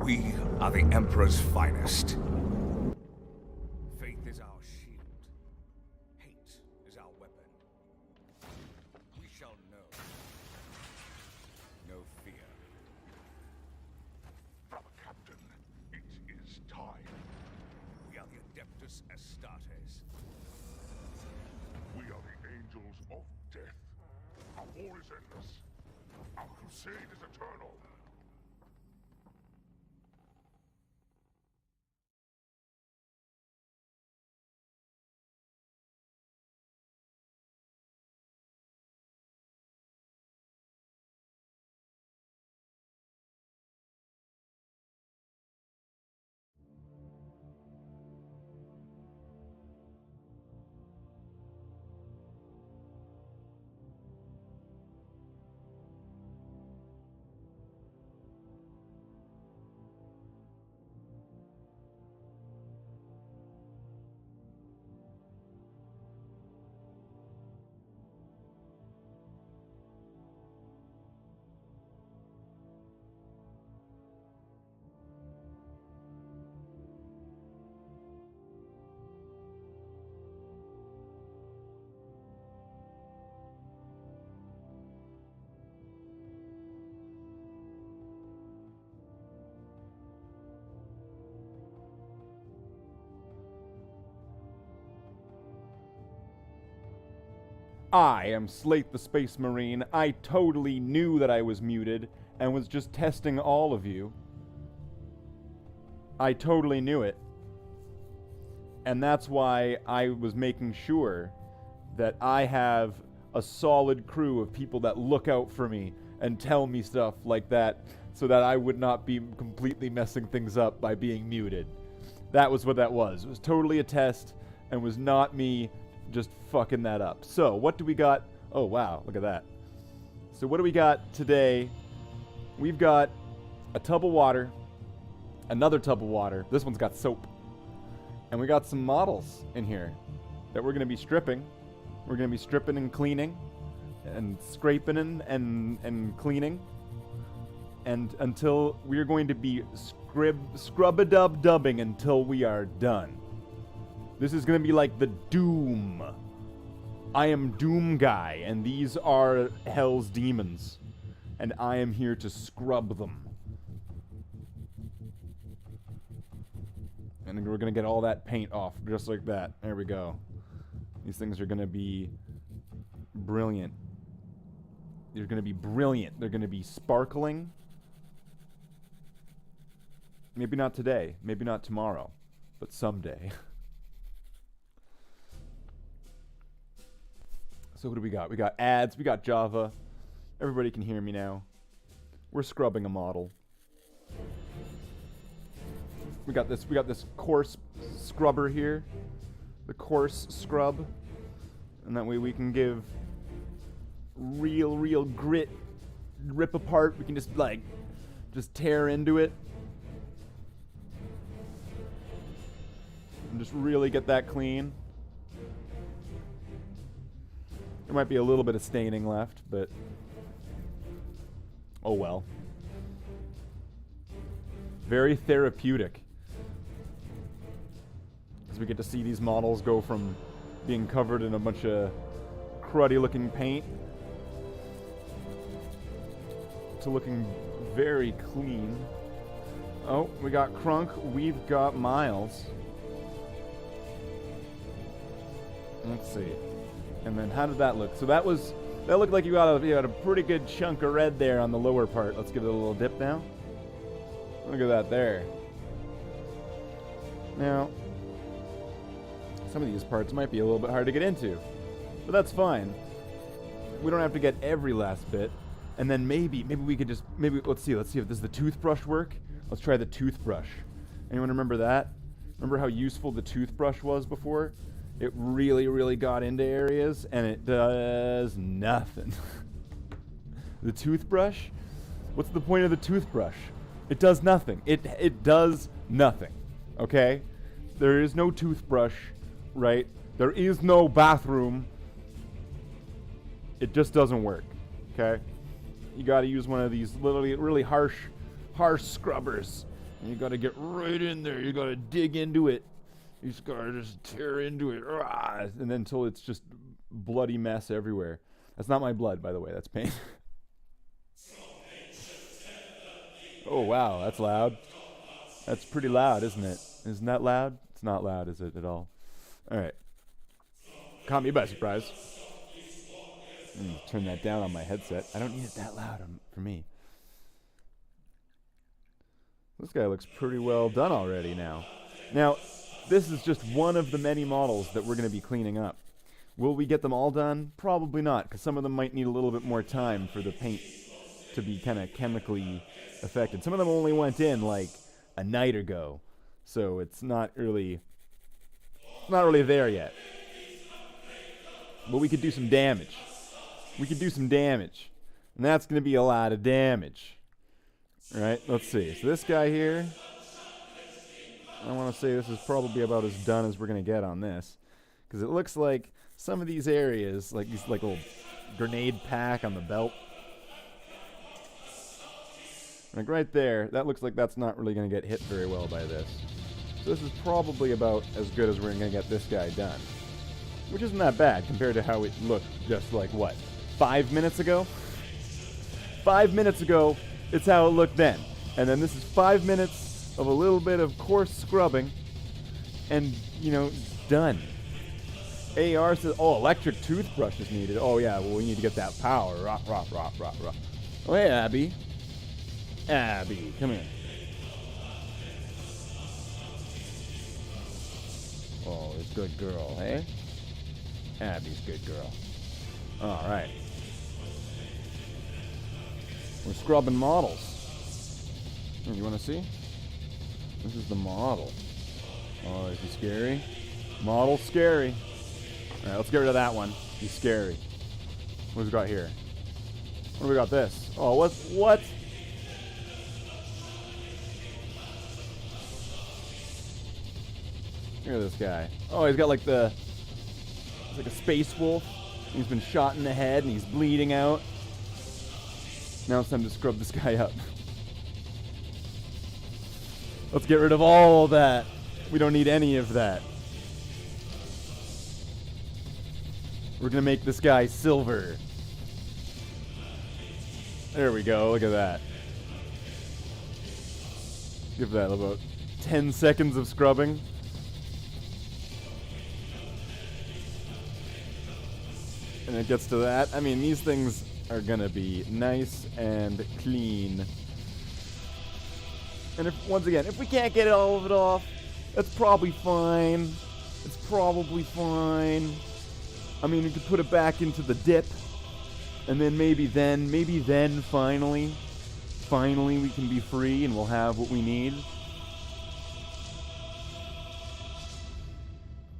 We are the Emperor's finest. Faith is our shield. Hate is our weapon. We shall know. No fear. Brother Captain, it is time. We are the Adeptus Astartes. We are the angels of death. Our war is endless. Our crusade is eternal. I am Slathe the Space Marine. I totally knew that I was muted and was just testing all of you. I totally knew it. And that's why I was making sure that I have a solid crew of people that look out for me and tell me stuff like that so that I would not be completely messing things up by being muted. That was what that was. It was totally a test and was not me just fucking that up. So, what do we got? Oh, wow, look at that. So, what do we got today? We've got a tub of water, another tub of water. This one's got soap. And we got some models in here that we're going to be stripping. We're going to be stripping and cleaning and scraping and cleaning. And until we're going to be scrub-a-dub-dubbing until we are done. This is going to be like the Doom. I am Doom Guy, and these are Hell's demons. And I am here to scrub them. And we're going to get all that paint off, just like that. There we go. These things are going to be brilliant. They're going to be brilliant. They're going to be sparkling. Maybe not today. Maybe not tomorrow. But someday. So what do we got? We got ads, we got Java. Everybody can hear me now. We're scrubbing a model. We got this coarse scrubber here. The coarse scrub. And that way we can give real grit, rip apart. We can just tear into it. And just really get that clean. There might be a little bit of staining left, but oh well. Very therapeutic. As we get to see these models go from being covered in a bunch of cruddy looking paint to looking very clean. Oh, we got Crunk, we've got Miles. Let's see. And then how did that look? So that looked like you had a pretty good chunk of red there on the lower part. Let's give it a little dip now. Look at that there. Now, some of these parts might be a little bit hard to get into, but that's fine. We don't have to get every last bit. And then maybe we could just, let's see if does the toothbrush work? Let's try the toothbrush. Anyone remember that? Remember how useful the toothbrush was before? It really got into areas, and it does nothing. The toothbrush? What's the point of the toothbrush? It does nothing. It does nothing. Okay? There is no toothbrush, right? There is no bathroom. It just doesn't work. Okay? You got to use one of these really harsh scrubbers. And you gotta get right in there. You gotta dig into it. You just gotta just tear into it. And then until it's just bloody mess everywhere. That's not my blood, by the way. That's paint. Oh, wow. That's loud. That's pretty loud, isn't it? Isn't that loud? It's not loud, is it, at all? All right. Caught me by surprise. Turn that down on my headset. I don't need it that loud for me. This guy looks pretty well done already now. Now, this is just one of the many models that we're going to be cleaning up. Will we get them all done? Probably not, because some of them might need a little bit more time for the paint to be kind of chemically affected. Some of them only went in like a night ago, so it's not really there yet. But we could do some damage. We could do some damage, and that's going to be a lot of damage. All right, let's see. So this guy here, I want to say this is probably about as done as we're going to get on this, because it looks like some of these areas, like these like little grenade pack on the belt, like right there, that looks like that's not really going to get hit very well by this. So this is probably about as good as we're going to get this guy done, which isn't that bad compared to how it looked just like, what, 5 minutes ago? 5 minutes ago, it's how it looked then. And then this is 5 minutes of a little bit of coarse scrubbing, and, you know, done. AR says, oh, electric toothbrush is needed. Oh, yeah, well, we need to get that power. Rah, rah, rah, rah, rah. Oh, hey, Abby. Abby, come here. Oh, it's a good girl, hey? Abby's a good girl. All right. We're scrubbing models. You want to see? This is the model. Oh, is he scary? Model scary. All right, let's get rid of that one. He's scary. What do we got here? What do we got this? Oh, what? Look at this guy. Oh, he's got like he's like a space wolf. He's been shot in the head and he's bleeding out. Now it's time to scrub this guy up. Let's get rid of all that. We don't need any of that. We're gonna make this guy silver. There we go, look at that. Give that about 10 seconds of scrubbing. And it gets to that. I mean, these things are gonna be nice and clean. And once again, if we can't get all of it off, that's probably fine. It's probably fine. I mean, we could put it back into the dip, and then maybe then, finally we can be free and we'll have what we need.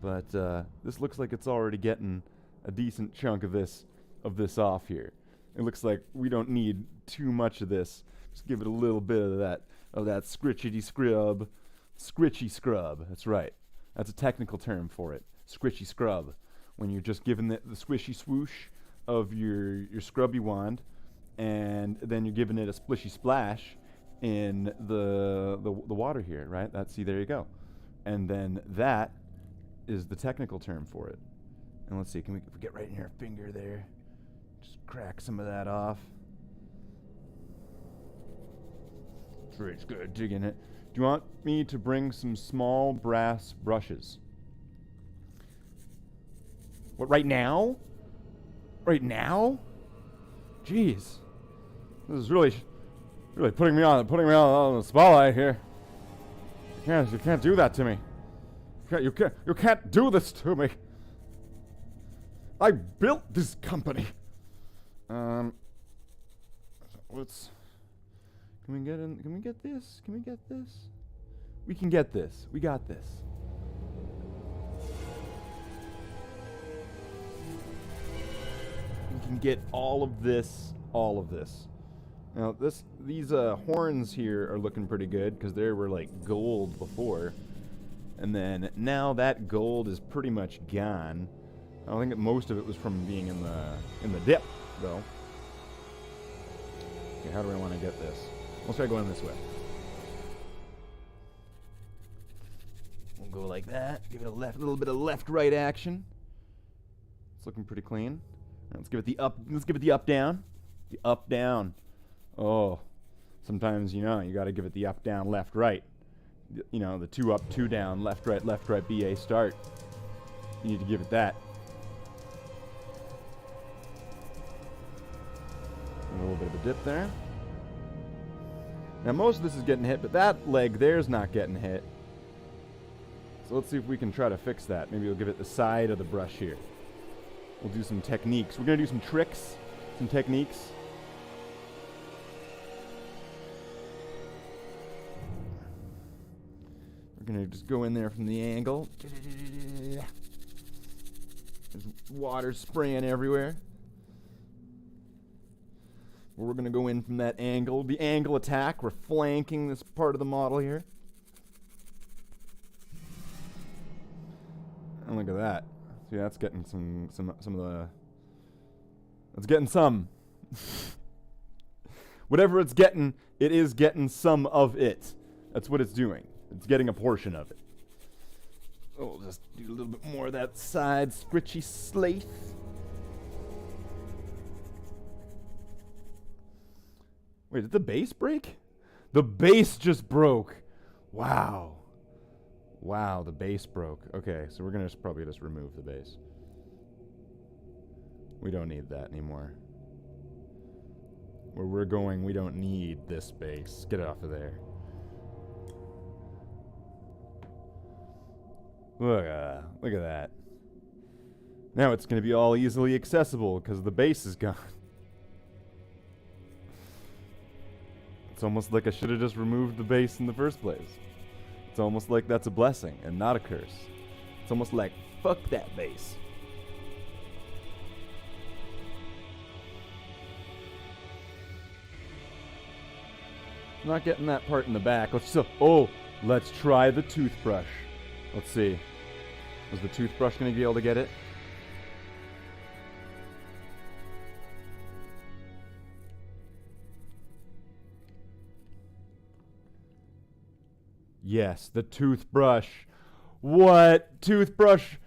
But this looks like it's already getting a decent chunk of this off here. It looks like we don't need too much of this. Just give it a little bit of that scritchy scrub. That's right. That's a technical term for it. Scritchy scrub. When you're just giving the squishy swoosh of your scrubby wand, and then you're giving it a splishy splash in the water here, right? See, there you go. And then that is the technical term for it. And let's see, if we get right in your finger there, just crack some of that off. It's good, digging it. Do you want me to bring some small brass brushes? What, right now? Right now? Jeez. This is really putting me on the spotlight here. You can't do that to me. You can't do this to me. I built this company. Can we get this? Can we get this? We can get this. We got this. We can get all of this. Now these horns here are looking pretty good because they were like gold before. And then now that gold is pretty much gone. I don't think that most of it was from being in the dip, though. Okay, how do I want to get this? Let's try going this way. go like that. Give it a little bit of left-right action. It's looking pretty clean. Right, let's give it the up. Let's give it the up-down. The up-down. Oh, sometimes you got to give it the up-down, left-right. The 2 up, 2 down, left-right, BA start. You need to give it that. A little bit of a dip there. Now most of this is getting hit, but that leg there's not getting hit. So let's see if we can try to fix that. Maybe we'll give it the side of the brush here. We'll do some techniques. We're going to do some tricks, some techniques. We're going to just go in there from the angle. There's water spraying everywhere. We're going to go in from that angle. The angle attack. We're flanking this part of the model here. And look at that. See, that's getting some of the... It's getting some. Whatever it's getting, it is getting some of it. That's what it's doing. It's getting a portion of it. We'll just do a little bit more of that side scritchy Slathe. Wait, did the base break? The base just broke. Wow. Wow, the base broke. Okay, so we're going to probably just remove the base. We don't need that anymore. Where we're going, we don't need this base. Get it off of there. Look at that. Now it's going to be all easily accessible because the base is gone. It's almost like I should have just removed the base in the first place. It's almost like that's a blessing and not a curse. It's almost like, fuck that base. Not getting that part in the back. Let's try the toothbrush. Let's see. Is the toothbrush going to be able to get it? Yes, the toothbrush. What? Toothbrush.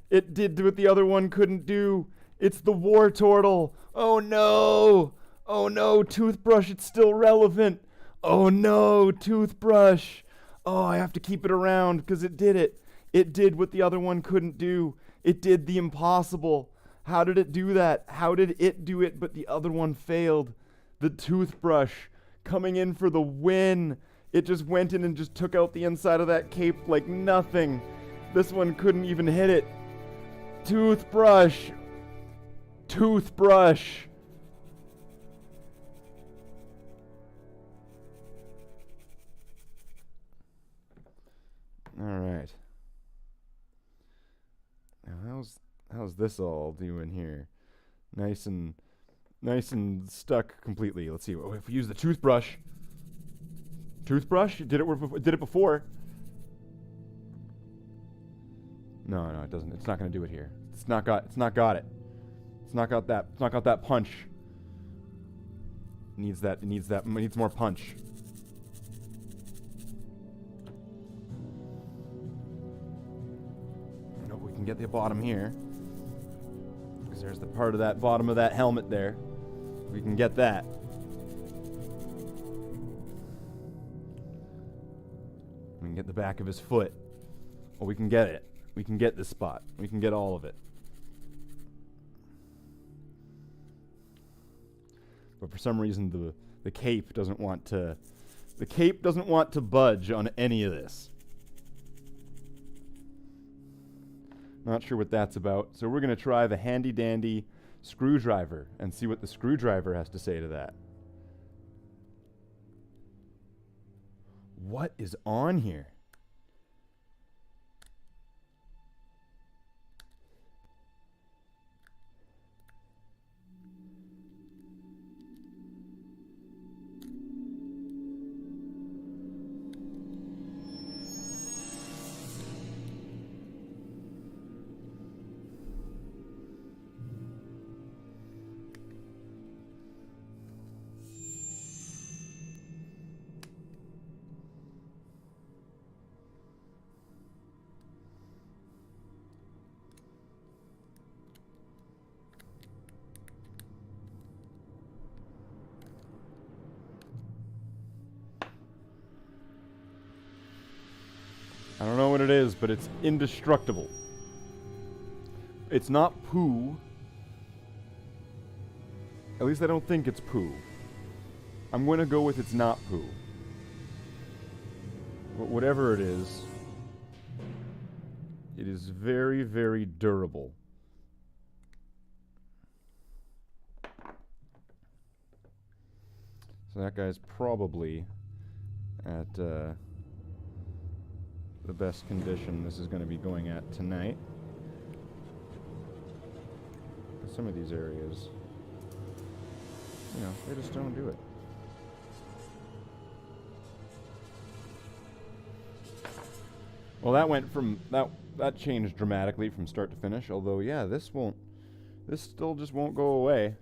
It did what the other one couldn't do. It's the war turtle. Oh no. Oh no, toothbrush, it's still relevant. Oh no, toothbrush. Oh, I have to keep it around because it did it. It did what the other one couldn't do. It did the impossible. How did it do that? How did it do it but the other one failed? The toothbrush coming in for the win. It just went in and just took out the inside of that cape like nothing. This one couldn't even hit it. Toothbrush. All right. Now how's this all doing here? Nice and stuck completely. Let's see. Oh, if we use the toothbrush. Toothbrush? Did it before? No, it doesn't. It's not going to do it here. It's not got it. It's not got that. It's not got that punch. It needs more punch. Nope, we can get the bottom here. Because there's the part of that bottom of that helmet there. We can get that. We can get the back of his foot. Well, we can get it. We can get this spot. We can get all of it. But for some reason the cape doesn't want to budge on any of this. Not sure what that's about. So we're going to try the handy dandy screwdriver and see what the screwdriver has to say to that. What is on here? what it is, but it's indestructible. It's not poo. At least I don't think it's poo. I'm going to go with it's not poo. But whatever it is very, very durable. So that guy's probably at the best condition this is going to be going at tonight. Some of these areas, you know, they just don't do it. Well, that went from that changed dramatically from start to finish. Although, yeah, this still just won't go away.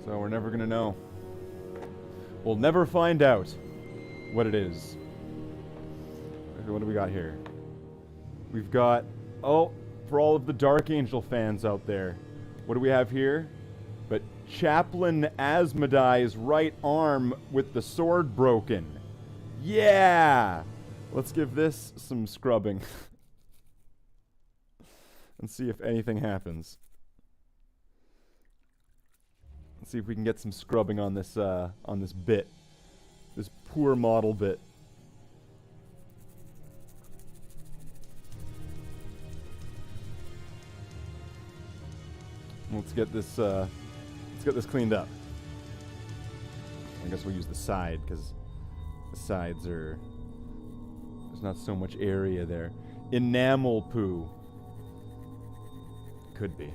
So we're never gonna know. We'll never find out what it is. Okay, what do we got here? We've got, oh, for all of the Dark Angel fans out there, what do we have here? But Chaplin Asmodee's right arm with the sword broken. Yeah! Let's give this some scrubbing. And see if anything happens. Let's see if we can get some scrubbing on this bit. This poor model bit. Let's get this cleaned up. I guess we'll use the side because the sides are, there's not so much area there. Enamel poo. Could be.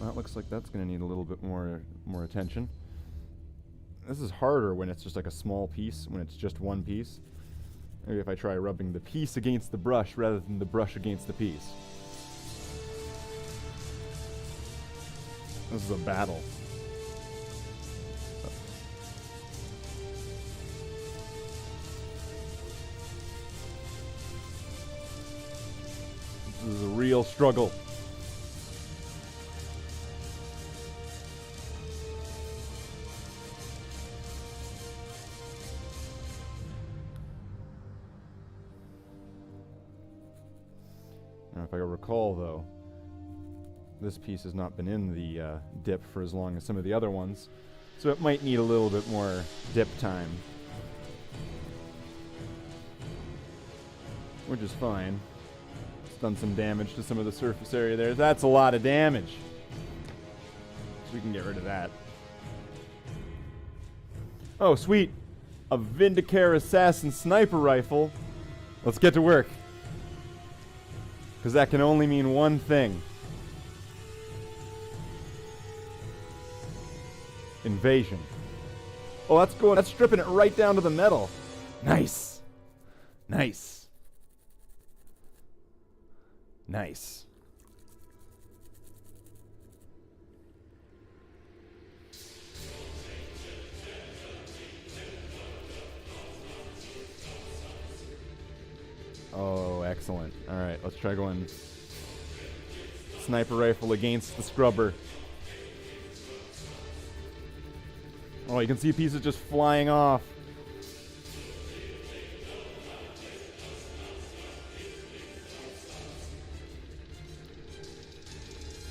That looks like that's going to need a little bit more attention. This is harder when it's just like a small piece, when it's just one piece. Maybe if I try rubbing the piece against the brush rather than the brush against the piece. This is a battle. This is a real struggle. If I recall, though, this piece has not been in the dip for as long as some of the other ones, so it might need a little bit more dip time. Which is fine. It's done some damage to some of the surface area there. That's a lot of damage. So we can get rid of that. Oh, sweet. A Vindicare Assassin Sniper Rifle. Let's get to work. Because that can only mean one thing. Invasion. Oh, that's stripping it right down to the metal. Nice. Nice. Nice. Oh, excellent. All right, let's try going sniper rifle against the scrubber. Oh, you can see pieces just flying off.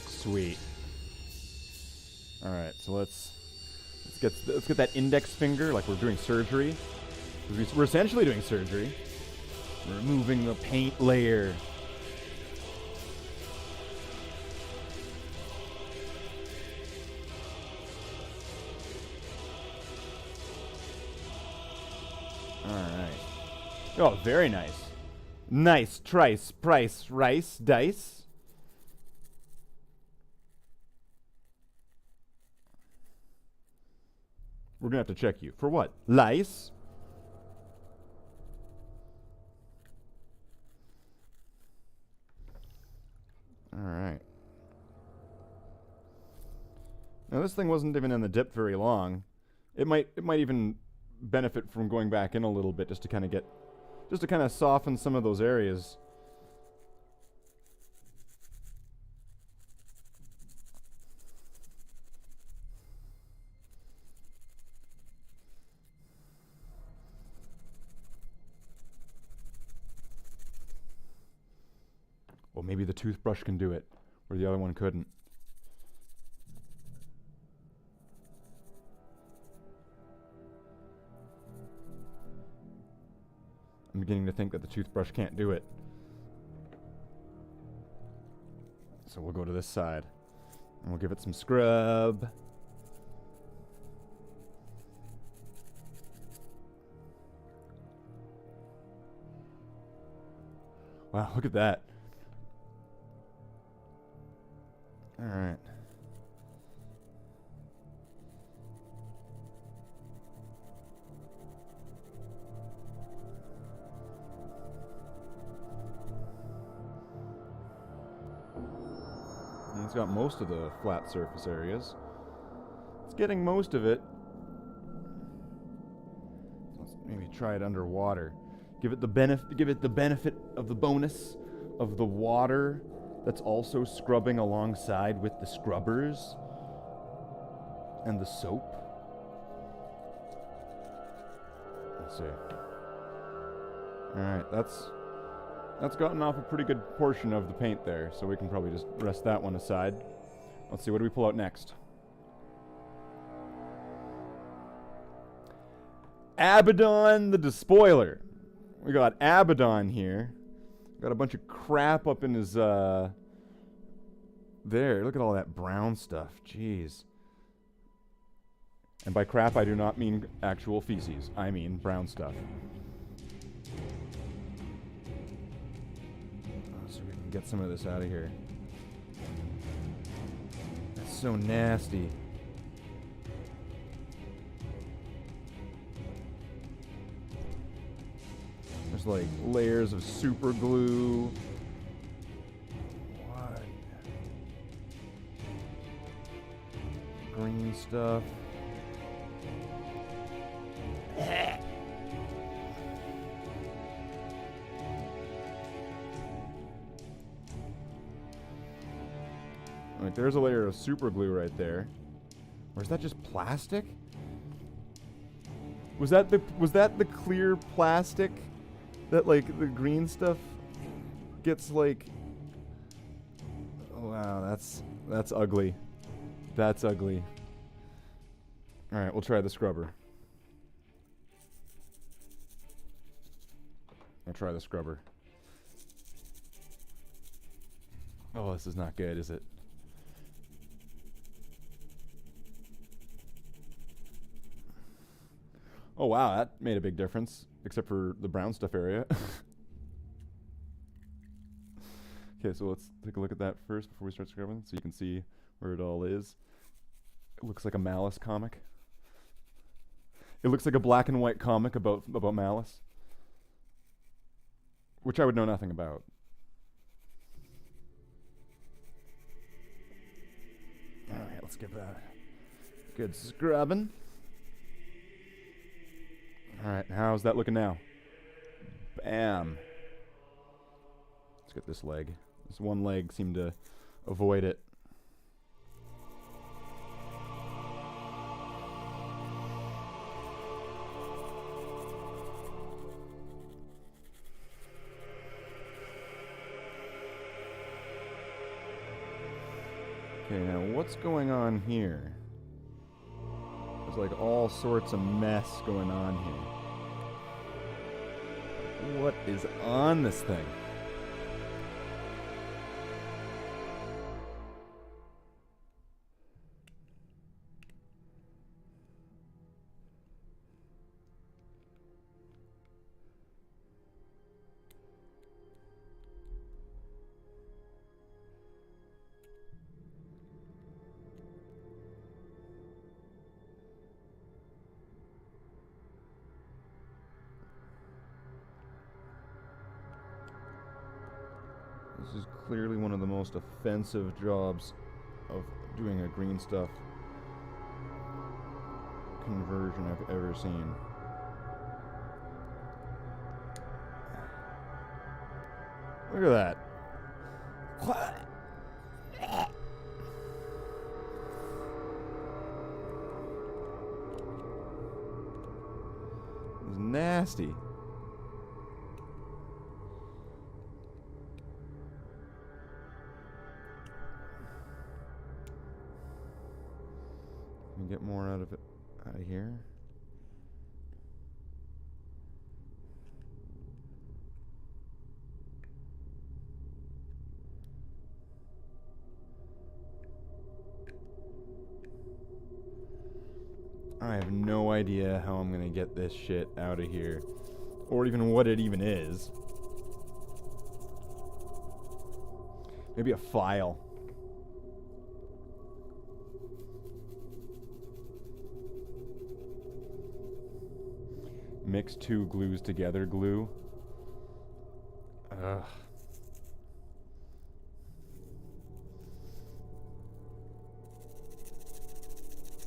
Sweet. All right, so let's get that index finger like we're doing surgery. We're essentially doing surgery. Removing the paint layer. Alright. Oh, very nice. Nice trice, price, rice, dice. We're gonna have to check you. For what? Lice? Now this thing wasn't even in the dip very long. It might even benefit from going back in a little bit just to kind of soften some of those areas. Well, maybe the toothbrush can do it, where the other one couldn't. I'm beginning to think that the toothbrush can't do it. So we'll go to this side, and we'll give it some scrub. Wow, look at that. All right. And it's got most of the flat surface areas. It's getting most of it. Let's maybe try it underwater. Give it the benefit of the bonus of the water that's also scrubbing alongside with the scrubbers and the soap. Let's see. Alright, that's gotten off a pretty good portion of the paint there, so we can probably just rest that one aside. Let's see, what do we pull out next? Abaddon the Despoiler. We got Abaddon here. Got a bunch of crap up in his, there. Look at all that brown stuff. Jeez. And by crap, I do not mean actual feces. I mean brown stuff. So we can get some of this out of here. That's so nasty. There's like layers of super glue. What? Green stuff. Like there's a layer of super glue right there. Or is that just plastic? Was that the clear plastic that like the green stuff gets like? Oh, wow, that's ugly. That's ugly. All right, we'll try the scrubber. I'll try the scrubber. Oh, this is not good, is it? Oh wow, that made a big difference, except for the brown stuff area. Okay, so let's take a look at that first before we start scrubbing, so you can see where it all is. It looks like a Malice comic. It looks like a black and white comic about Malice, which I would know nothing about. All right, let's give that a good scrubbing. Alright, how's that looking now? Bam. Let's get this leg. This one leg seemed to avoid it. Okay, now what's going on here? There's like all sorts of mess going on here. What is on this thing? This is clearly one of the most offensive jobs of doing a green stuff conversion I've ever seen. Look at that. It was nasty. Can we get more out of it? Out of here? I have no idea how I'm gonna get this shit out of here, or even what it even is. Maybe a file. Mix two glues together glue. Ugh.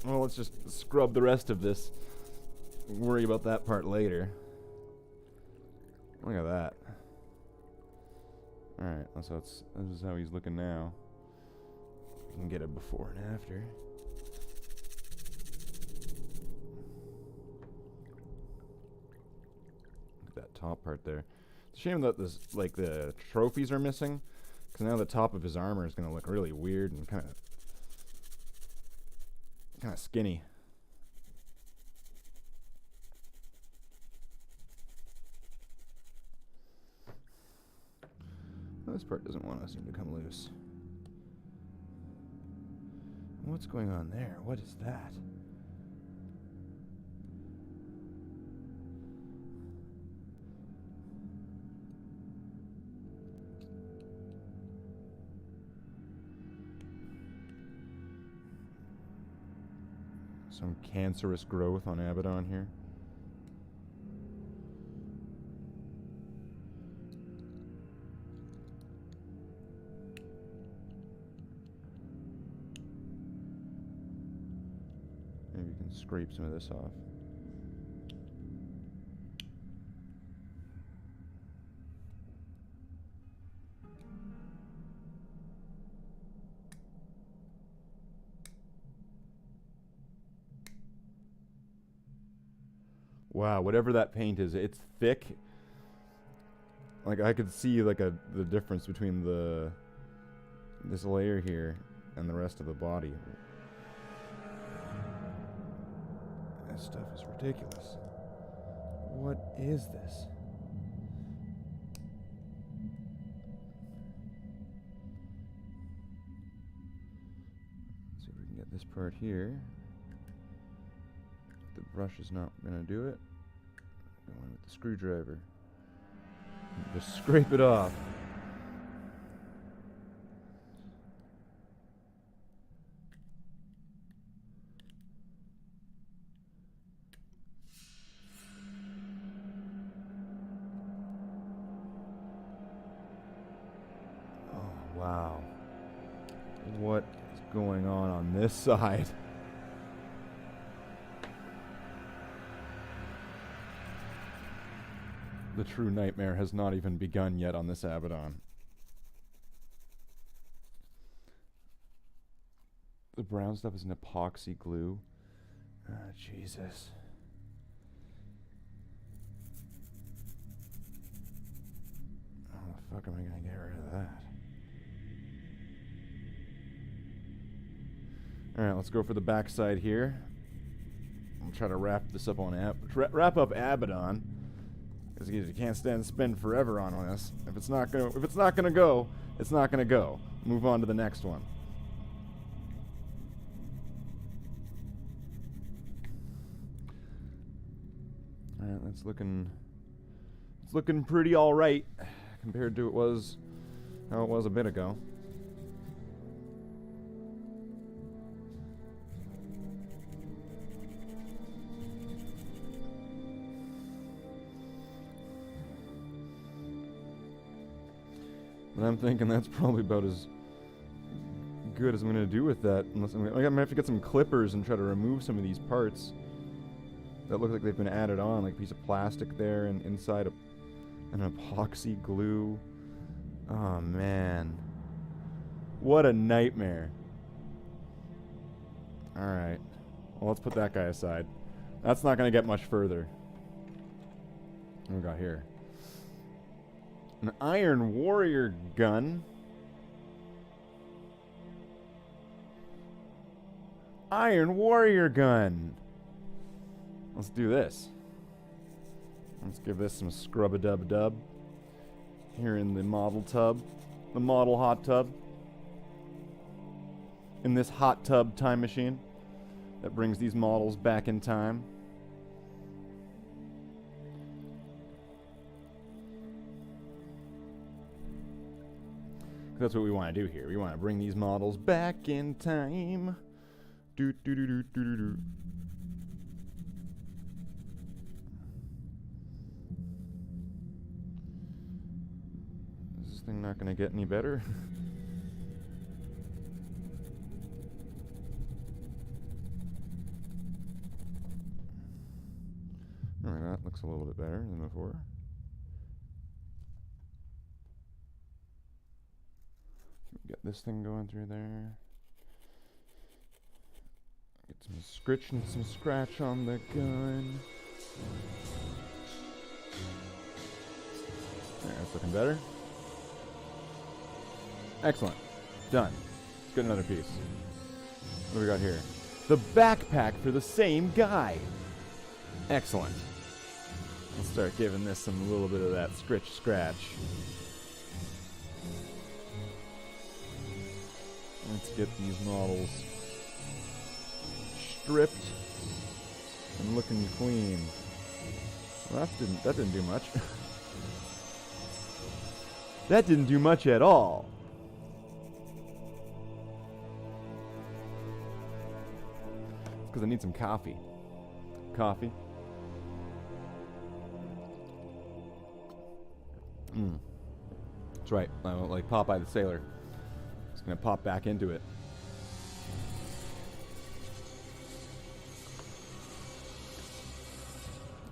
Well, let's just scrub the rest of this. Worry about that part later. Look at that. Alright, so this is how he's looking now. You can get a before and after. Look at that top part there. It's a shame that this, like, the trophies are missing, because now the top of his armor is going to look really weird and kind of skinny. This part doesn't want to seem to come loose. What's going on there? What is that? Some cancerous growth on Abaddon here. Maybe we can scrape some of this off. Wow, whatever that paint is, it's thick. Like I could see like the difference between this layer here and the rest of the body. This stuff is ridiculous. What is this? Let's see if we can get this part here. The brush is not going to do it. Going with the screwdriver. Just scrape it off. Oh, wow. What is going on this side? The true nightmare has not even begun yet on this Abaddon. The brown stuff is an epoxy glue. Ah, Jesus. How the fuck am I gonna get rid of that? Alright, let's go for the backside here. I'll try to wrap this up on wrap up Abaddon. Because you can't stand spin forever on this. If it's not gonna go, it's not gonna go. Move on to the next one. Alright, it's looking pretty alright compared to how it was a bit ago. And I'm thinking that's probably about as good as I'm going to do with that. Unless I might have to get some clippers and try to remove some of these parts. that look like they've been added on, like a piece of plastic there and inside an epoxy glue. Oh man. What a nightmare. Alright. Well, let's put that guy aside. That's not going to get much further. What do we got here? An Iron Warrior gun. Iron Warrior gun. Let's do this. Let's give this some scrub-a-dub-dub. Here in the model tub. The model hot tub. In this hot tub time machine that brings these models back in time. That's what we want to do here. We want to bring these models back in time. Do do do do do do do. Is this thing not going to get any better? Alright, that looks a little bit better than before. Get this thing going through there. Get some scritch and some scratch on the gun. There, that's looking better. Excellent. Done. Let's get another piece. What do we got here? The backpack for the same guy. Excellent. Let's start giving this a little bit of that scritch scratch. Let's get these models stripped and looking clean. Well, that didn't do much. That didn't do much at all. Because I need some coffee. Coffee. That's right. Like Popeye the Sailor. It's gonna pop back into it.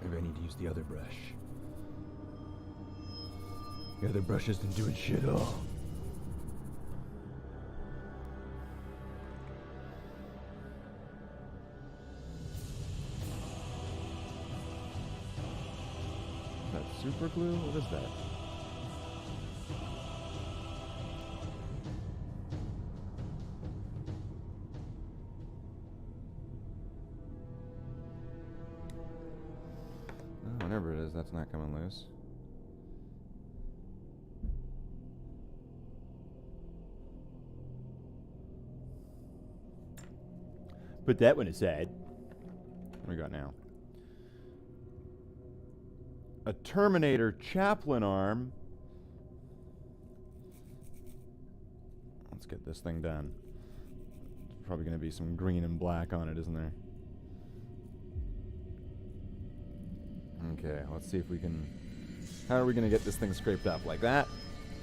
Maybe I need to use the other brush. The other brush isn't doing shit at all. Is that super glue? What is that? Whatever it is, that's not coming loose. Put that one aside. What do we got now? A Terminator Chaplin Arm. Let's get this thing done. There's probably going to be some green and black on it, isn't there? Okay, let's see if we can... How are we going to get this thing scraped up? Like that?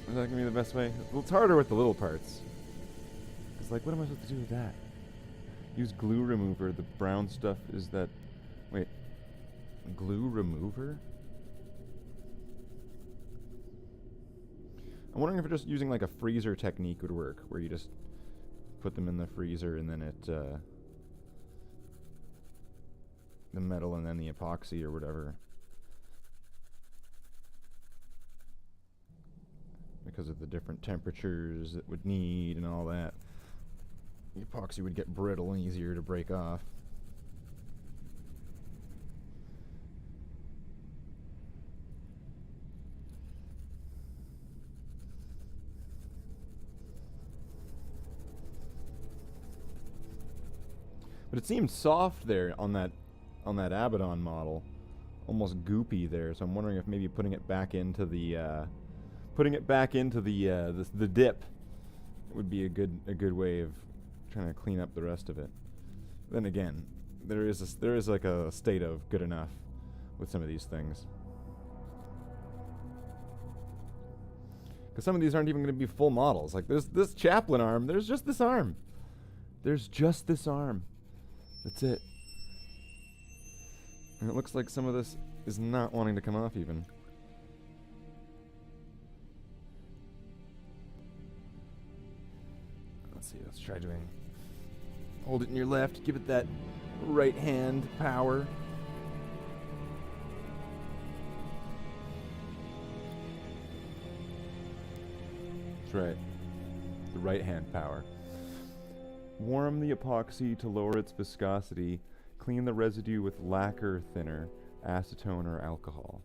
Is that going to be the best way? Well, it's harder with the little parts. It's like, what am I supposed to do with that? Use glue remover. The brown stuff is that... Wait. Glue remover? I'm wondering if just using like a freezer technique would work, where you just put them in the freezer and then it... the metal and then the epoxy or whatever. Because of the different temperatures it would need and all that. The epoxy would get brittle and easier to break off. But it seemed soft there on that Abaddon model, almost goopy there. So I'm wondering if maybe putting it back into the the dip would be a good way of trying to clean up the rest of it. Then again, there is like a state of good enough with some of these things. Because some of these aren't even going to be full models. Like there's this Chaplin arm. There's just this arm. There's just this arm. That's it. And it looks like some of this is not wanting to come off even. Let's see, let's try doing... Hold it in your left, give it that right hand power. That's right. The right hand power. Warm the epoxy to lower its viscosity. Clean the residue with lacquer thinner, acetone, or alcohol.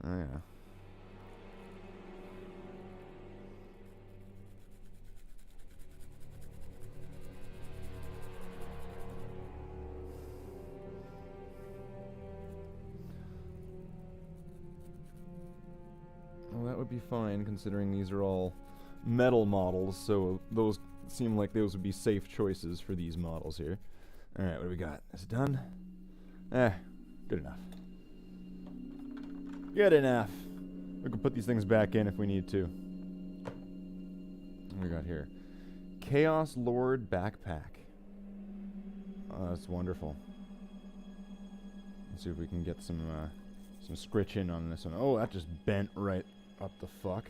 Oh yeah. Well, that would be fine, considering these are all metal models, so those seem like those would be safe choices for these models here. Alright, what do we got? Is it done? Good enough. Good enough. We can put these things back in if we need to. What do we got here? Chaos Lord Backpack. Oh, that's wonderful. Let's see if we can get some scritching on this one. Oh, that just bent right up the fuck.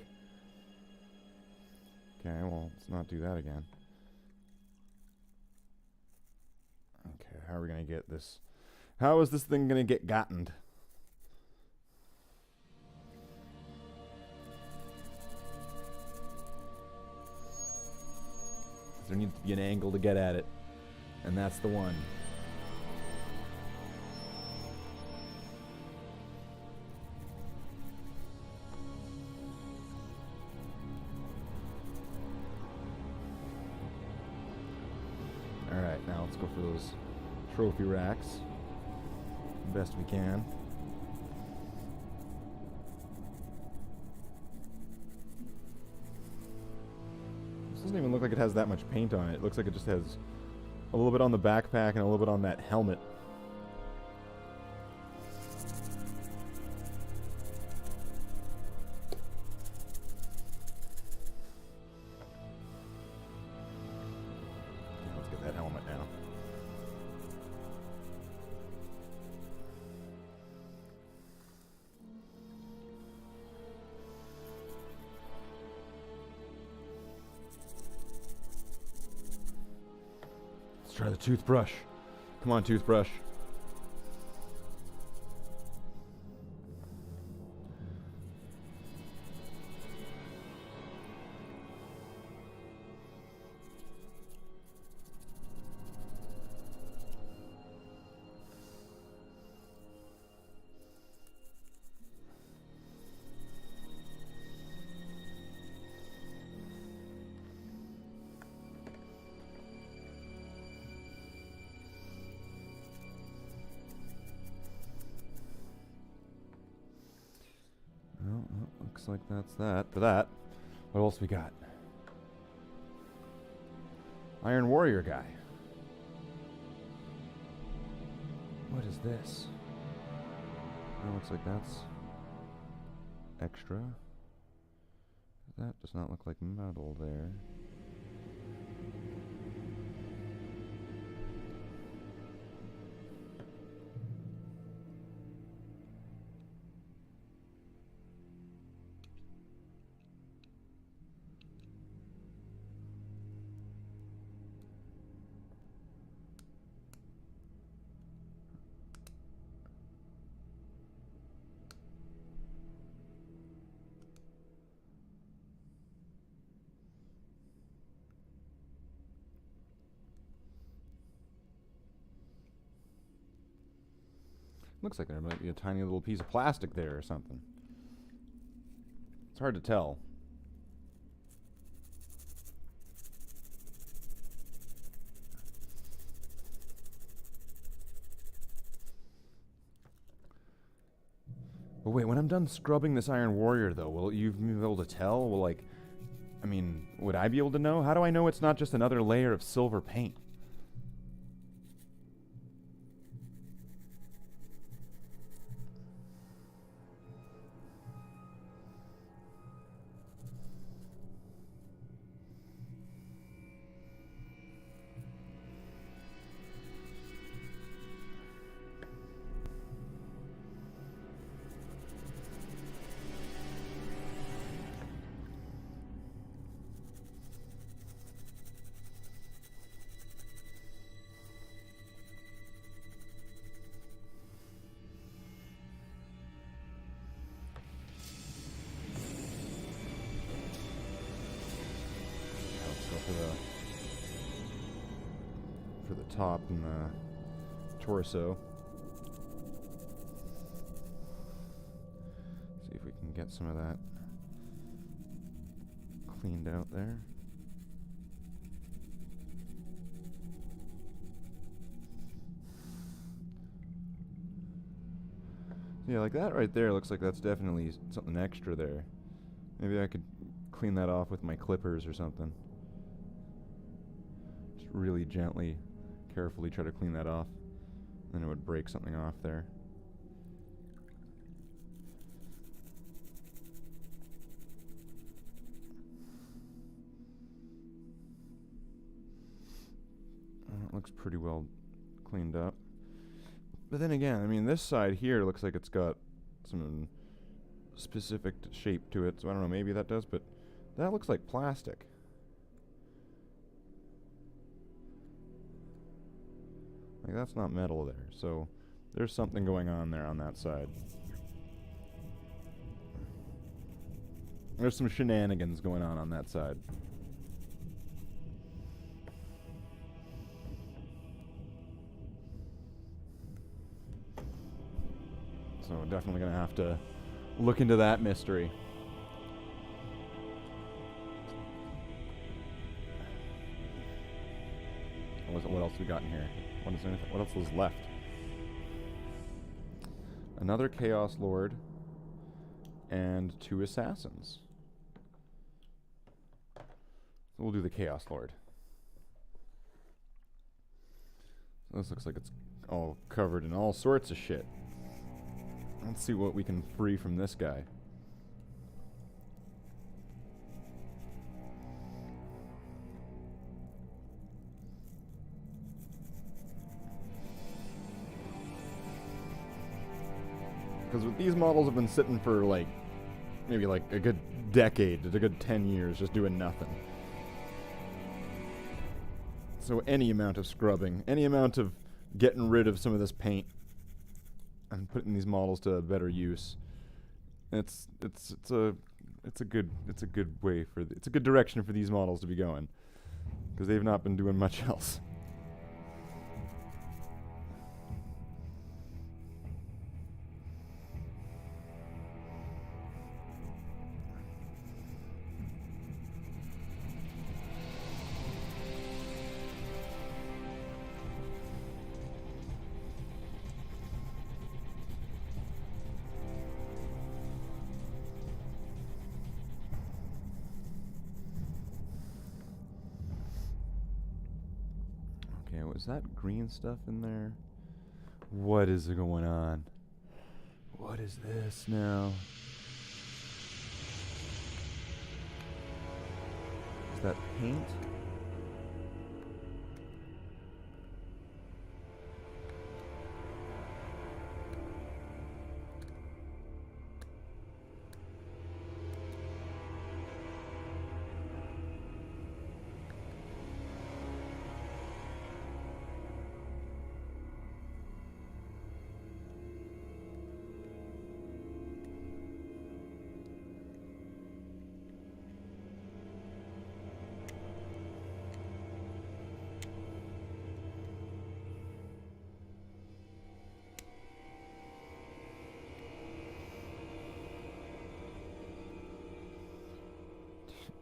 Okay, well, let's not do that again. Okay, how are we going to get this? How is this thing going to get gottened? There needs to be an angle to get at it. And that's the one. Alright, now let's go for those trophy racks. Best we can. This doesn't even look like it has that much paint on it. It looks like it just has a little bit on the backpack and a little bit on that helmet. Okay, let's get that helmet now. Let's try the toothbrush. Come on, toothbrush. Looks like that's that. For that, what else we got? Iron Warrior guy. What is this? That looks like that's extra. That does not look like metal there. Looks like there might be a tiny little piece of plastic there or something. It's hard to tell. But wait, when I'm done scrubbing this Iron Warrior, though, will you be able to tell? Will, like, I mean, would I be able to know? How do I know it's not just another layer of silver paint? top and the torso. See if we can get some of that cleaned out there. Yeah, like that right there looks like that's definitely something extra there. Maybe I could clean that off with my clippers or something. Just really gently, carefully try to clean that off. Then it would break something off there. It looks pretty well cleaned up. But then again, I mean, this side here looks like it's got some specific shape to it, so I don't know, maybe that does, but that looks like plastic. Like, that's not metal there, so there's something going on there on that side. There's some shenanigans going on that side. So definitely going to have to look into that mystery. What else we got in here? What else was left? Another Chaos Lord and 2 assassins. So we'll do the Chaos Lord. So this looks like it's all covered in all sorts of shit. Let's see what we can free from this guy. Because these models have been sitting for like, maybe like a good decade, a good 10 years, just doing nothing. So any amount of scrubbing, any amount of getting rid of some of this paint and putting these models to better use, it's a good way for it's a good direction for these models to be going, because they've not been doing much else. Okay, was that green stuff in there? What is going on? What is this now? Is that paint?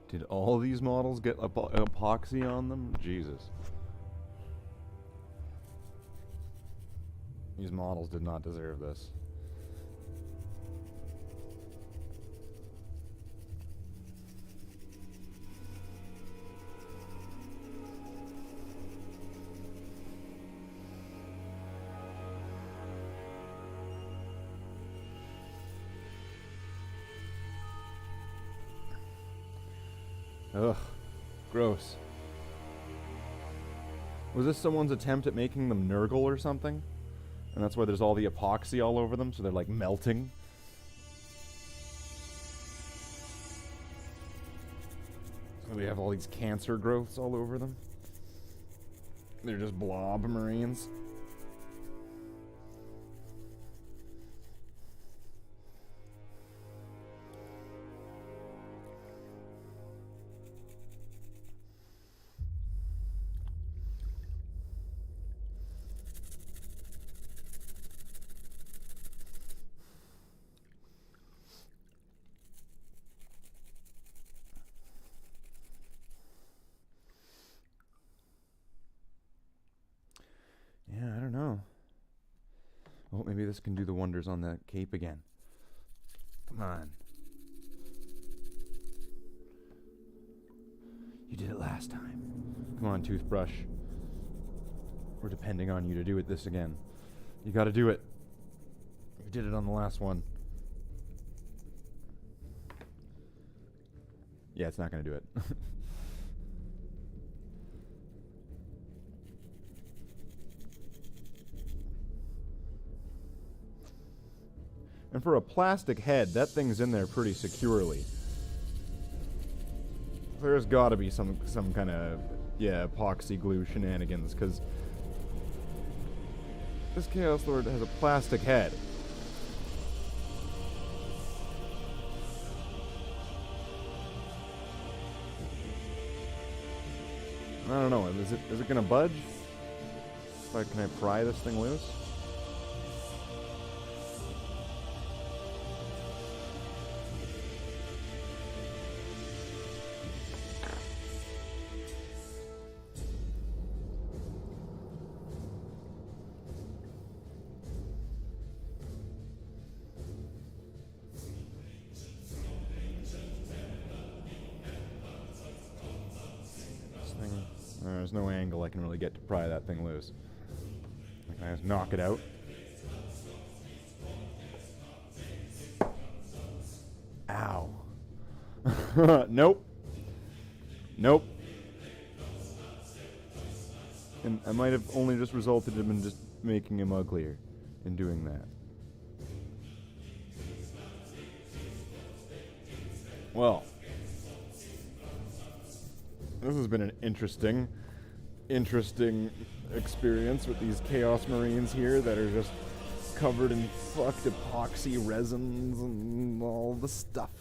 Did all these models get epoxy on them? Jesus. These models did not deserve this. Ugh, gross. Was this someone's attempt at making them Nurgle or something? And that's why there's all the epoxy all over them, so they're like melting? So they have all these cancer growths all over them? They're just blob marines? Oh, maybe this can do the wonders on the cape again. Come on. You did it last time. Come on, toothbrush. We're depending on you to do it this again. You gotta do it. You did it on the last one. Yeah, it's not gonna do it. And for a plastic head, that thing's in there pretty securely. There's gotta be some kind of, yeah, epoxy glue shenanigans, because this Chaos Lord has a plastic head. I don't know, is it gonna budge? Can I pry this thing loose? There's no angle I can really get to pry that thing loose. Can I just knock it out? Ow. Nope. Nope. And I might have only just resulted in just making him uglier in doing that. Well, this has been an interesting experience with these Chaos Marines here that are just covered in fucked epoxy resins and all the stuff.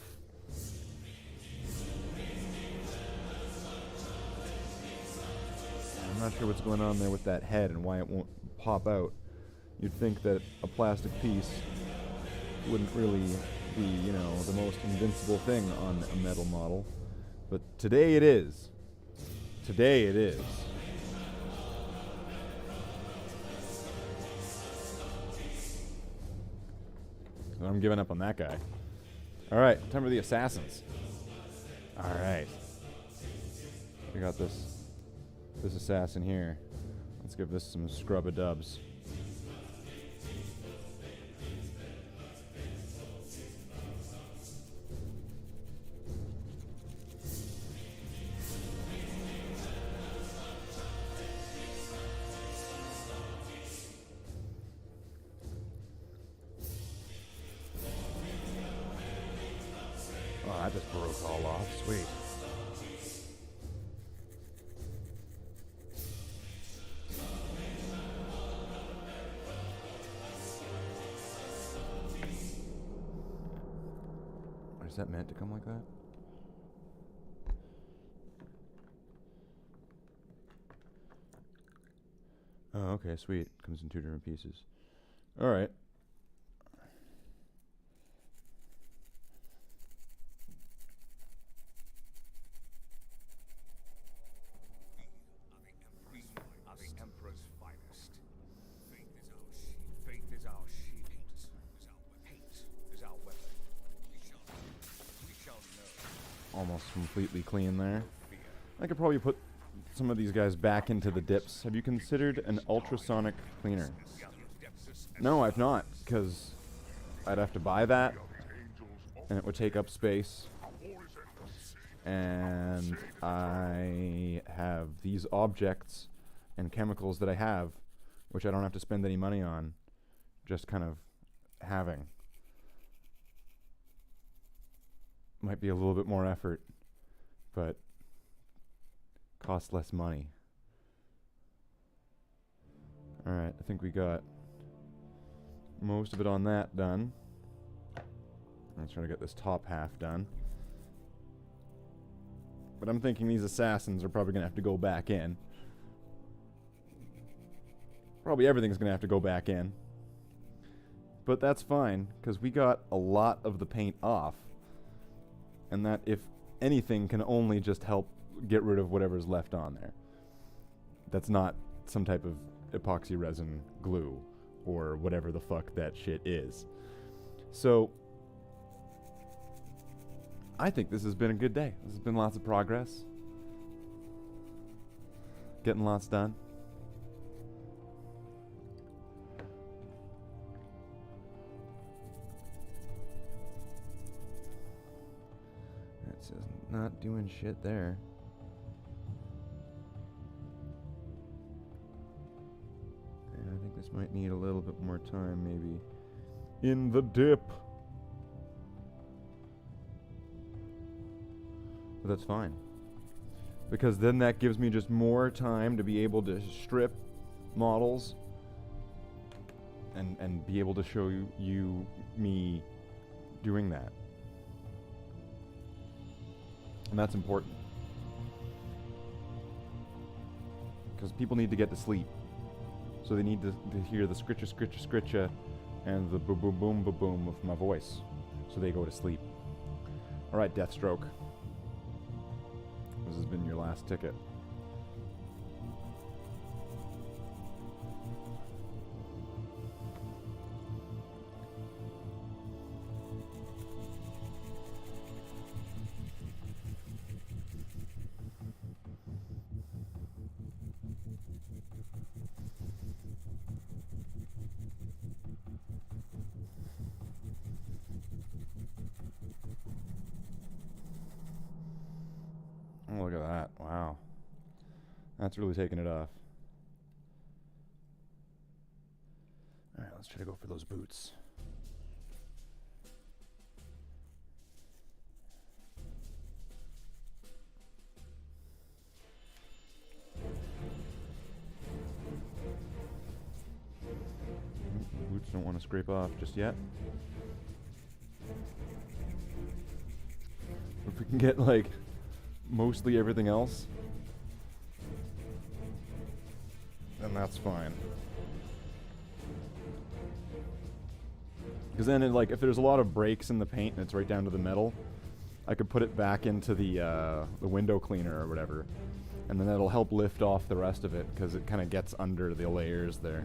I'm not sure what's going on there with that head and why it won't pop out. You'd think that a plastic piece wouldn't really be, you know, the most invincible thing on a metal model. But today it is. Today it is. So I'm giving up on that guy. Alright, time for the assassins. Alright. We got this assassin here. Let's give this some scrub-a-dubs. Oh, that just broke all off. Sweet. Is that meant to come like that? Oh, okay, sweet. Comes in 2 different pieces. Alright. Are the Emperor's finest. Faith is our shield. Faith is our shield. Hate is our weapon. We shall know. Almost completely clean there. I could probably put some of these guys back into the dips. Have you considered an ultrasonic cleaner? No, I've not, because I'd have to buy that, and it would take up space. And I have these objects and chemicals that I have, which I don't have to spend any money on, just kind of having. Might be a little bit more effort, but costs less money. Alright, I think we got most of it on that done. Let's try to get this top half done. But I'm thinking these assassins are probably going to have to go back in. Probably everything's going to have to go back in. But that's fine, because we got a lot of the paint off. And that, if anything, can only just help get rid of whatever's left on there. That's not some type of epoxy resin glue or whatever the fuck that shit is. So I think this has been a good day. This has been lots of progress. Getting lots done. It's just not doing shit there. And I think this might need a little bit more time, maybe. In the dip. But that's fine. Because then that gives me just more time to be able to strip models and be able to show you me doing that. And that's important. Because people need to get to sleep. So they need to hear the scritcha, scritcha, scritcha and the boom, boom, boom, boom, boom of my voice. So they go to sleep. Alright, Deathstroke. This has been your last ticket. Oh, look at that. Wow. That's really taking it off. Alright, let's try to go for those boots. Boots don't want to scrape off just yet. If we can get, like, mostly everything else, then that's fine. Because then, if there's a lot of breaks in the paint and it's right down to the metal, I could put it back into the window cleaner or whatever, and then that'll help lift off the rest of it because it kind of gets under the layers there.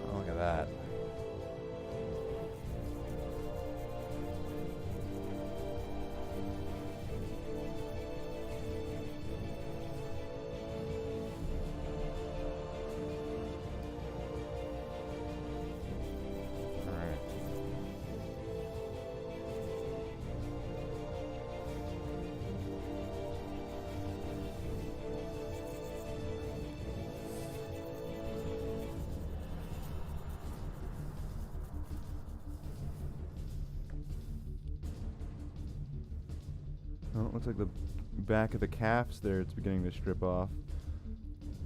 Oh, look at that. Oh, it looks like the back of the calves there, it's beginning to strip off.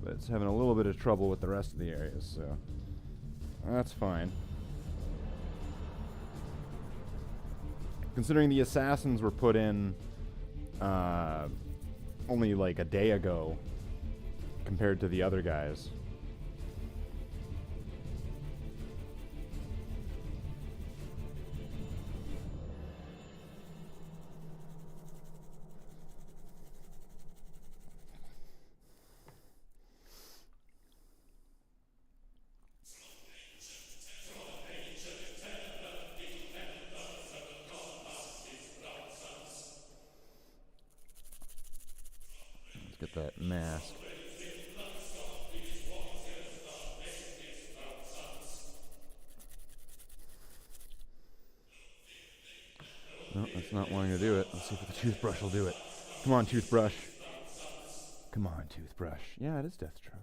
But it's having a little bit of trouble with the rest of the areas, so that's fine. Considering the assassins were put in only like a day ago compared to the other guys. Get that mask. No, that's not wanting to do it. Let's see if the toothbrush will do it. Come on, toothbrush. Come on, toothbrush. Yeah, it is Deathstroke.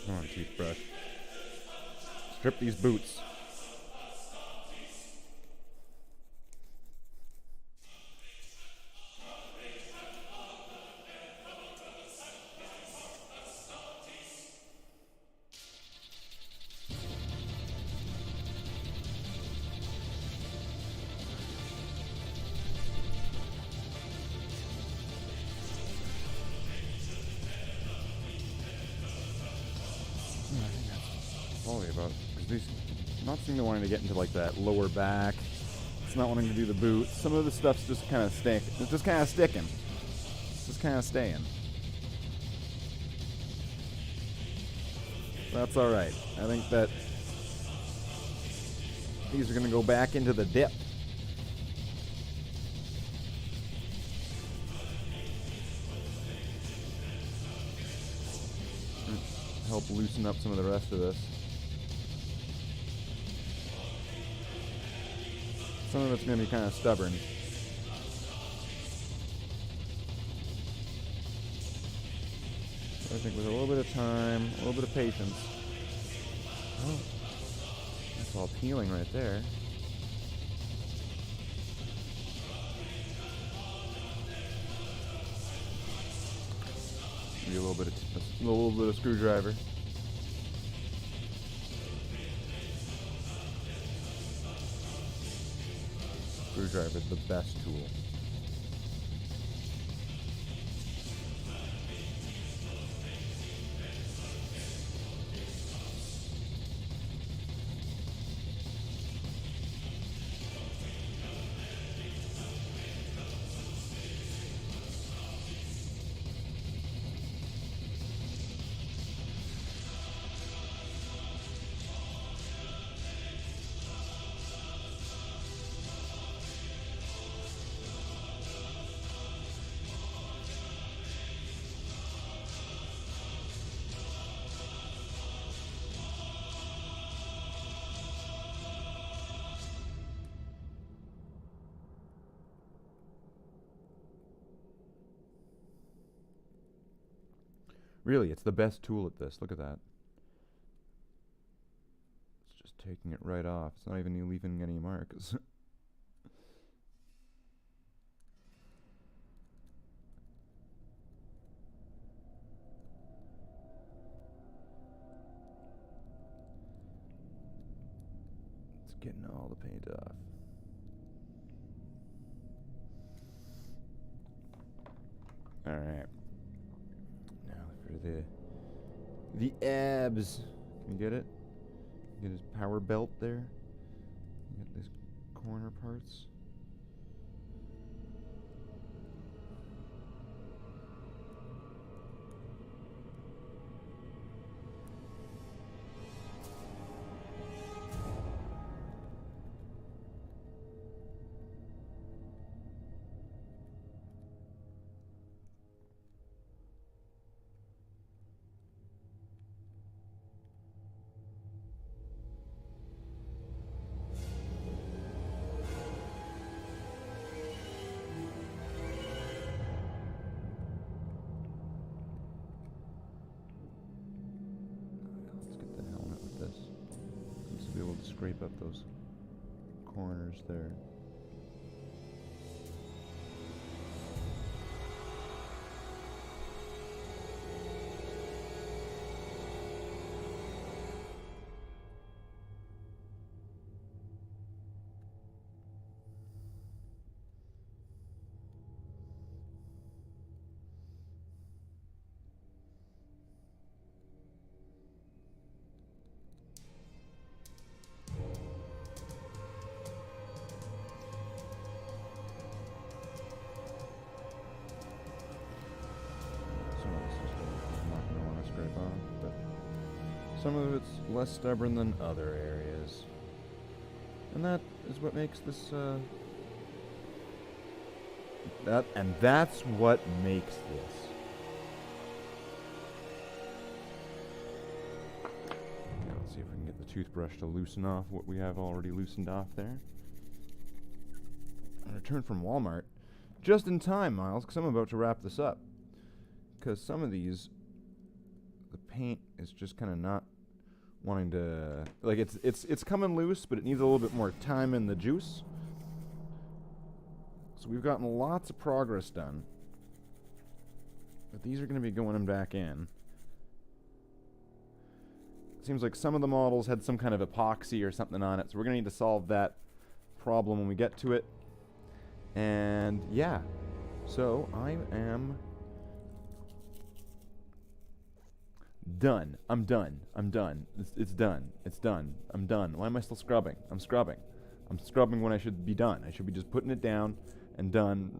Come on, toothbrush. Strip these boots. not seeming to wanting to get into like that lower back. It's not wanting to do the boot. Some of the stuff's just kind of stick. It's just kind of sticking. It's just kind of staying. That's all right. I think that these are going to go back into the dip. Help loosen up some of the rest of this. Some of it's going to be kind of stubborn. So I think with a little bit of time, a little bit of patience. Oh, that's all peeling right there. Maybe a little bit of screwdriver. Screwdriver is the best tool. Really, it's the best tool at this. Look at that. It's just taking it right off. It's not even leaving any marks. It's getting all the paint off. All right. The abs. Can you get it? Get his power belt there. Get these corner parts. Scrape up those corners there. Some of it's less stubborn than other areas. And that is what makes this, that's what makes this. Now let's see if we can get the toothbrush to loosen off what we have already loosened off there. I returned from Walmart just in time, Miles, because I'm about to wrap this up. Because some of these, the paint is just kind of not wanting to, like, it's coming loose, but it needs a little bit more time in the juice. So we've gotten lots of progress done, but these are going to be going back in. It seems like some of the models had some kind of epoxy or something on it, so we're going to need to solve that problem when we get to it. And yeah, so I am Done. I'm done. I'm done. It's done. It's done. I'm done. Why am I still scrubbing? I'm scrubbing. I'm scrubbing when I should be done. I should be just putting it down and done